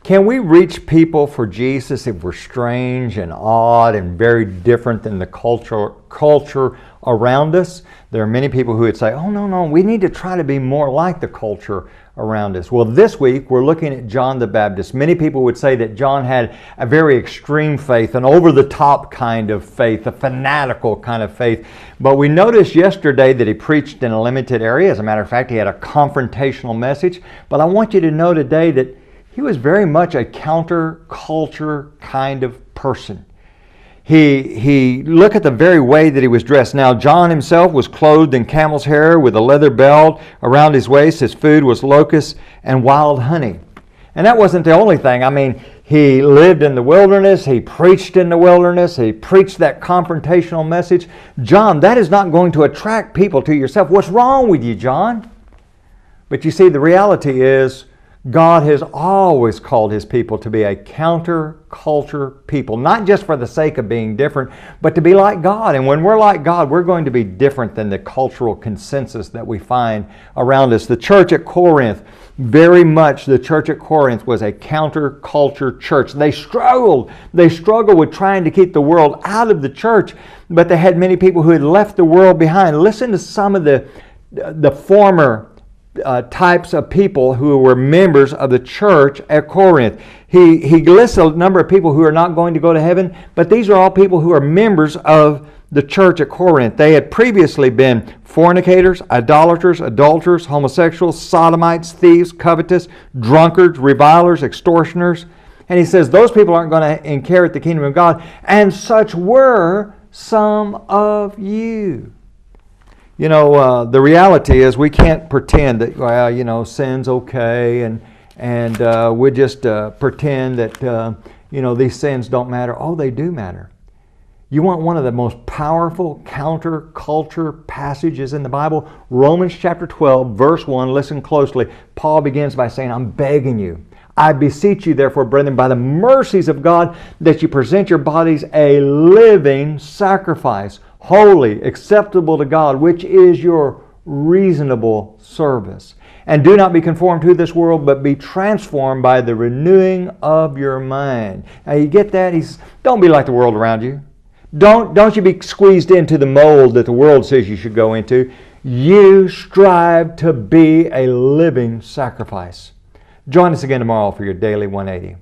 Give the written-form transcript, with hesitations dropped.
Can we reach people for Jesus if we're strange and odd and very different than the culture around us? There are many people who would say, oh, no, we need to try to be more like the culture around us. Well, this week we're looking at John the Baptist. Many people would say that John had a very extreme faith, an over-the-top kind of faith, a fanatical kind of faith. But we noticed yesterday that he preached in a limited area. As a matter of fact, he had a confrontational message. But I want you to know today that he was very much a counter-culture kind of person. He look at the very way that he was dressed. Now, John himself was clothed in camel's hair with a leather belt around his waist. His food was locusts and wild honey. And that wasn't the only thing. I mean, he lived in the wilderness. He preached in the wilderness. He preached that confrontational message. John, that is not going to attract people to yourself. What's wrong with you, John? But you see, the reality is, God has always called His people to be a counterculture people, not just for the sake of being different, but to be like God. And when we're like God, we're going to be different than the cultural consensus that we find around us. The church at Corinth, very much the church at Corinth was a counterculture church. They struggled with trying to keep the world out of the church, but they had many people who had left the world behind. Listen to some of the former types of people who were members of the church at Corinth. He lists a number of people who are not going to go to heaven, but these are all people who are members of the church at Corinth. They had previously been fornicators, idolaters, adulterers, homosexuals, sodomites, thieves, covetous, drunkards, revilers, extortioners. And he says those people aren't going to inherit the kingdom of God, and such were some of you. You know, the reality is we can't pretend that, well, you know, sin's okay, and we just pretend that, you know, these sins don't matter. Oh, they do matter. You want one of the most powerful counterculture passages in the Bible? Romans chapter 12, verse 1. Listen closely. Paul begins by saying, I'm begging you. I beseech you, therefore, brethren, by the mercies of God, that you present your bodies a living sacrifice, holy, acceptable to God, which is your reasonable service. And do not be conformed to this world, but be transformed by the renewing of your mind. Now you get that? Don't be like the world around you. Don't you be squeezed into the mold that the world says you should go into. You strive to be a living sacrifice. Join us again tomorrow for your Daily 180.